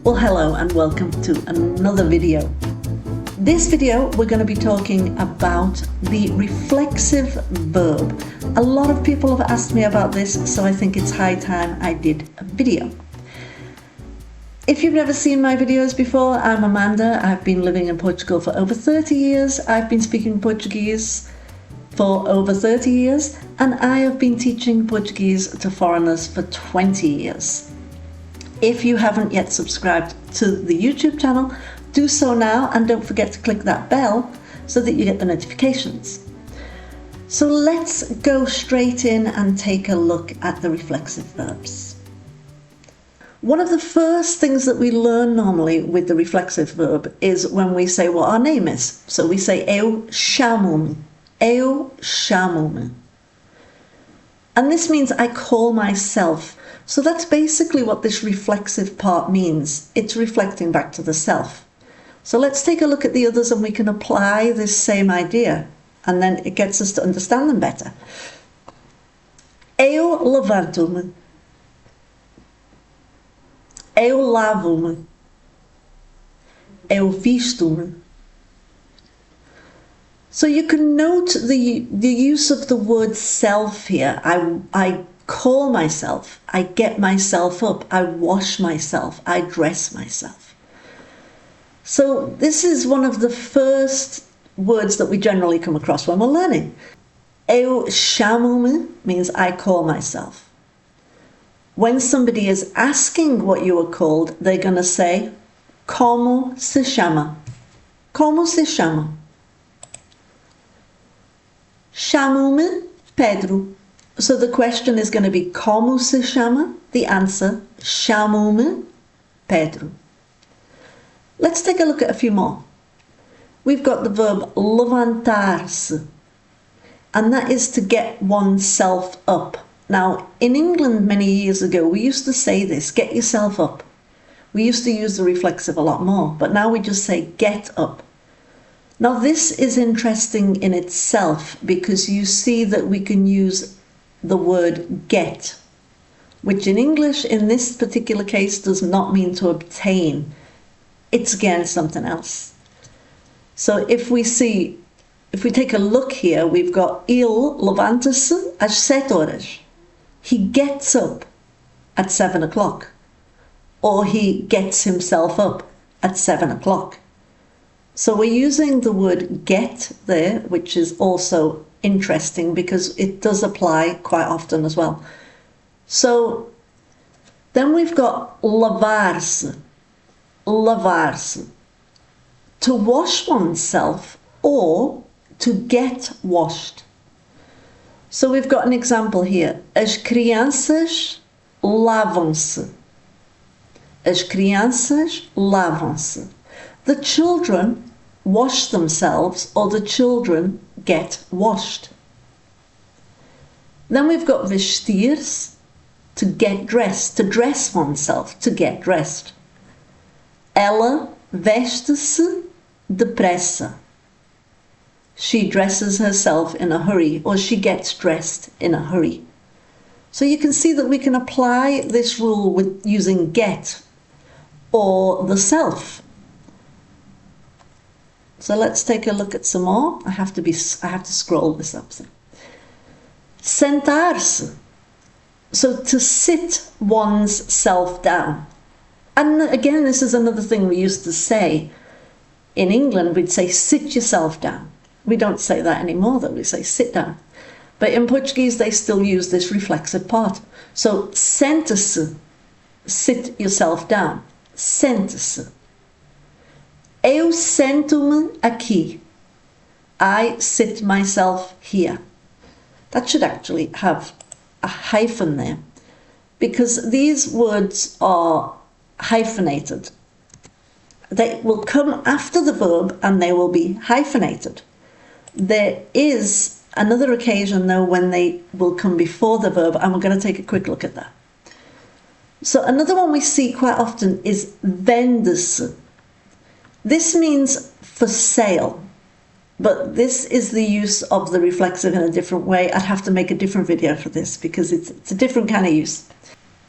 Well, hello and welcome to another video. This video we're going to be talking about the reflexive verb. A lot of people have asked me about this, so I think it's high time I did a video. If you've never seen my videos before, I'm Amanda. I've been living in Portugal for over 30 years. I've been speaking Portuguese for over 30 years, and I have been teaching Portuguese to foreigners for 20 years. If you haven't yet subscribed to the YouTube channel, do so now, and don't forget to click that bell so that you get the notifications. So let's go straight in and take a look at the reflexive verbs. One of the first things that we learn normally with the reflexive verb is when we say what our name is. So we say eu chamo-me, eu chamo-me. And this means I call myself. So that's basically what this reflexive part means. It's reflecting back to the self. So let's take a look at the others and we can apply this same idea, and then it gets us to understand them better. Eu levanto-me. Eu lavo-me. Eu visto-me. So you can note the use of the word self here. I call myself, I get myself up, I wash myself, I dress myself. So this is one of the first words that we generally come across when we're learning. Eu chamo-me means I call myself. When somebody is asking what you are called, they're going to say, como se chama? Como se chama? Chamo-me Pedro. So the question is going to be como se chama? The answer, chamo-me Pedro. Let's take a look at a few more. We've got the verb levantar-se, and that is to get oneself up. Now, in England many years ago, we used to say this, get yourself up. We used to use the reflexive a lot more, but now we just say get up. Now, this is interesting in itself because you see that we can use the word get, which in English, in this particular case, does not mean to obtain. It's again something else. So if we take a look here, we've got ele levanta-se às 7 horas. He gets up at 7 o'clock, or he gets himself up at 7 o'clock. So we're using the word get there, which is also interesting because it does apply quite often as well. So then we've got lavar-se, lavar-se, to wash oneself or to get washed. So we've got an example here. As crianças lavam-se. As crianças lavam-se. The children wash themselves, or the children get washed. Then we've got vestir-se, to get dressed, to dress oneself, to get dressed. Ela veste-se depressa. She dresses herself in a hurry, or she gets dressed in a hurry. So you can see that we can apply this rule with using get or the self. So let's take a look at some more. I have to scroll this up. Sentar-se. So to sit one's self down. And again, this is another thing we used to say. In England, we'd say sit yourself down. We don't say that anymore, though. We say sit down. But in Portuguese, they still use this reflexive part. So senta-se, sit yourself down. Senta-se. Eu sento-me aqui. I sit myself here. That should actually have a hyphen there, because these words are hyphenated. They will come after the verb and they will be hyphenated. There is another occasion, though, when they will come before the verb, and we're going to take a quick look at that. So another one we see quite often is vende-se. This means for sale, but this is the use of the reflexive in a different way. I'd have to make a different video for this because it's a different kind of use.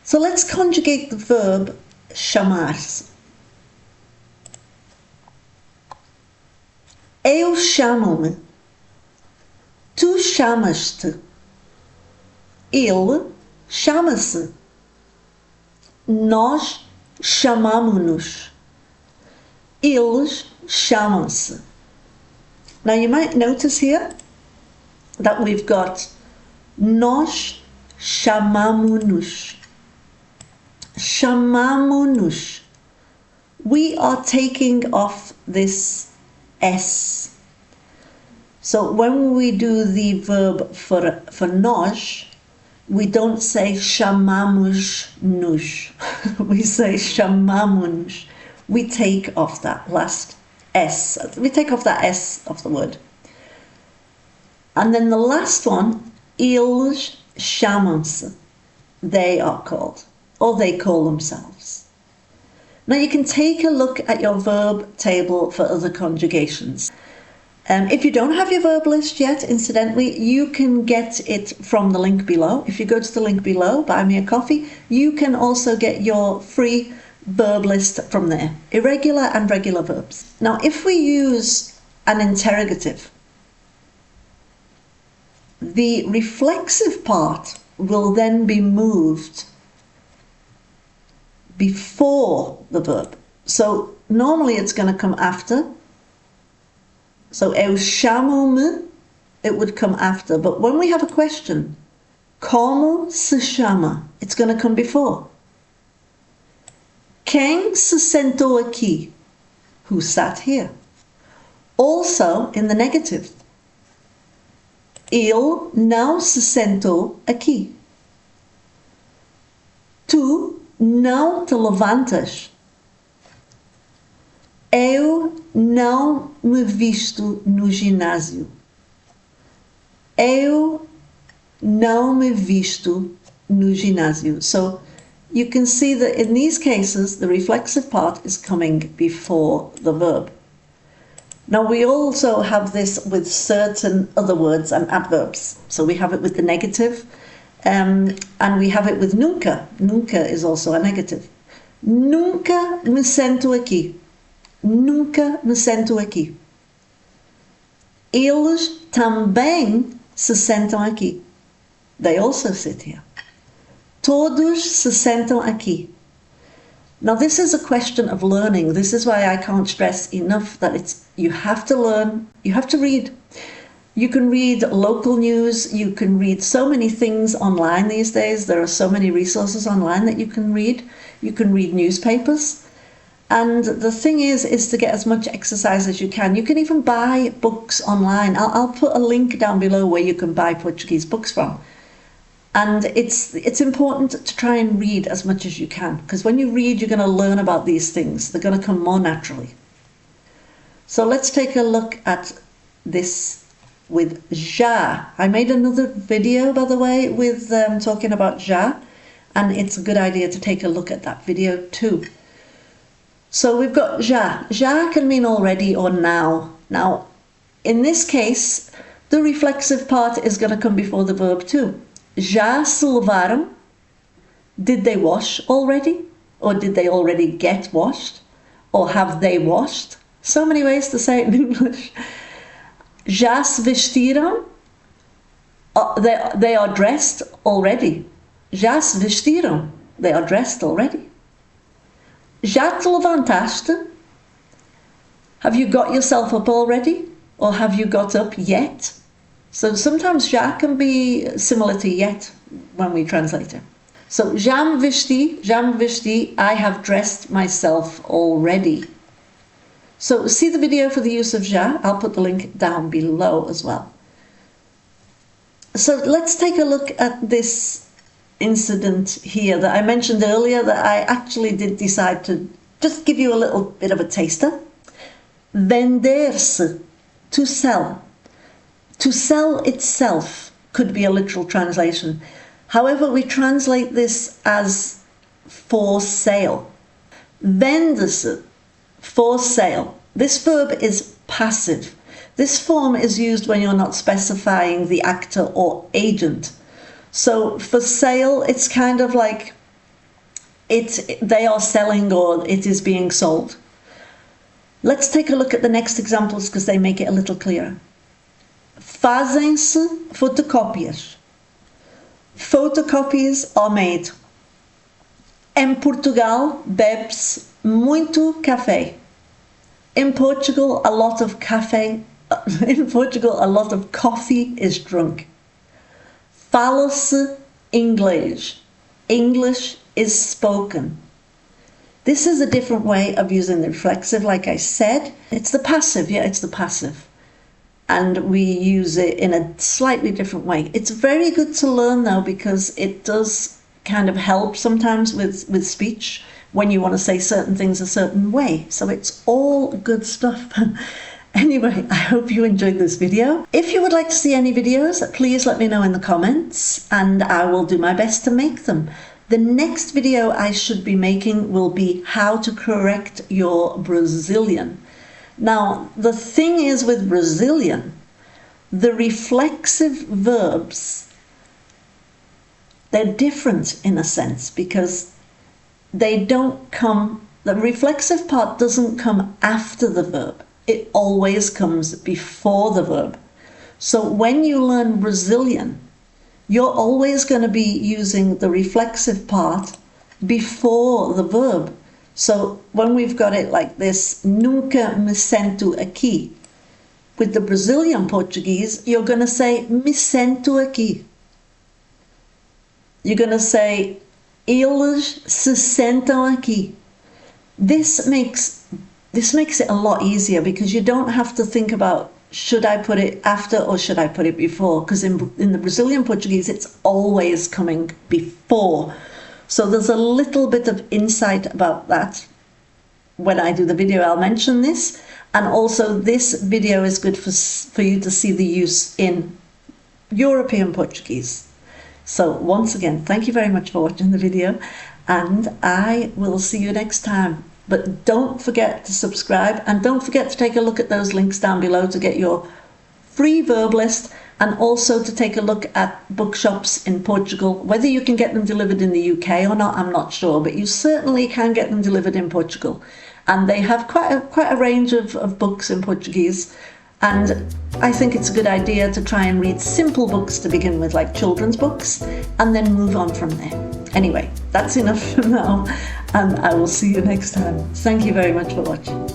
So let's conjugate the verb chamar-se. Eu chamo-me. Tu chamas-te. Ele chama-se. Nós chamamo-nos. Eles chamam-se. Now you might notice here that we've got nós chamamo-nos. Chamamo-nos. We are taking off this S. So when we do the verb for nós, we don't say chamamos-nos. We say chamamo-nos. We take off that last S. We take off that S of the word. And then the last one, eles chamam-se. They are called, or they call themselves. Now you can take a look at your verb table for other conjugations. If you don't have your verb list yet, incidentally, you can get it from the link below. If you go to the link below, buy me a coffee, you can also get your free verb list from there. Irregular and regular verbs. Now, if we use an interrogative, the reflexive part will then be moved before the verb. So normally it's going to come after. So eu chamo-me, it would come after. But when we have a question, como se chama, it's going to come before. Quem se sentou aqui? Who sat here? Also in the negative. Ele não se sentou aqui. Tu não te levantas. Eu não me visto no ginásio. Eu não me visto no ginásio. So you can see that in these cases, the reflexive part is coming before the verb. Now we also have this with certain other words and adverbs. So we have it with the negative, and we have it with nunca. Nunca is also a negative. Nunca me sento aqui. Nunca me sento aqui. Eles também se sentam aqui. They also sit here. Todos se sentam aqui. Now this is a question of learning. This is why I can't stress enough that you have to learn, you have to read. You can read local news, you can read so many things online these days. There are so many resources online that you can read. You can read newspapers. And the thing is to get as much exercise as you can. You can even buy books online. I'll put a link down below where you can buy Portuguese books from. And it's important to try and read as much as you can, because when you read, you're going to learn about these things. They're going to come more naturally. So let's take a look at this with já. I made another video, by the way, with talking about já, and it's a good idea to take a look at that video too. So we've got já. Já can mean already or now. Now, in this case, the reflexive part is going to come before the verb too. Já se lavaram? Did they wash already? Or did they already get washed? Or have they washed? So many ways to say it in English. Já se vestiram? They are dressed already. Já se vestiram? They are dressed already. Já te levantaste? Have you got yourself up already? Or have you got up yet? So sometimes já can be similar to yet when we translate it. So já me vesti, I have dressed myself already. So see the video for the use of já. I'll put the link down below as well. So let's take a look at this incident here that I mentioned earlier that I actually did decide to just give you a little bit of a taster. Vender-se, to sell. To sell itself could be a literal translation. However, we translate this as for sale. Vende-se, for sale. This verb is passive. This form is used when you're not specifying the actor or agent. So for sale, it's kind of like they are selling or it is being sold. Let's take a look at the next examples because they make it a little clearer. Fazem-se fotocópias. Photocopies are made. Em Portugal, bebe-se muito café. In Portugal, a lot of coffee is drunk. Fala-se inglês. English is spoken. This is a different way of using the reflexive, like I said. It's the passive, it's the passive. And we use it in a slightly different way. It's very good to learn though, because it does kind of help sometimes with speech when you want to say certain things a certain way. So it's all good stuff. Anyway, I hope you enjoyed this video. If you would like to see any videos, please let me know in the comments and I will do my best to make them. The next video I should be making will be how to correct your Brazilian. Now, the thing is with Brazilian, the reflexive verbs, they're different in a sense because they don't come, the reflexive part doesn't come after the verb. It always comes before the verb. So when you learn Brazilian, you're always going to be using the reflexive part before the verb. So when we've got it like this, nunca me sento aqui. With the Brazilian Portuguese, you're going to say me sento aqui. You're going to say eles se sentam aqui. This makes it a lot easier because you don't have to think about should I put it after or should I put it before, because in the Brazilian Portuguese it's always coming before. So there's a little bit of insight about that. When I do the video, I'll mention this. And also this video is good for you to see the use in European Portuguese. So once again, thank you very much for watching the video and I will see you next time. But don't forget to subscribe and don't forget to take a look at those links down below to get your free verb list and also to take a look at bookshops in Portugal. Whether you can get them delivered in the UK or not, I'm not sure, but you certainly can get them delivered in Portugal. And they have quite a range of books in Portuguese. And I think it's a good idea to try and read simple books to begin with, like children's books, and then move on from there. Anyway, that's enough for now, and I will see you next time. Thank you very much for watching.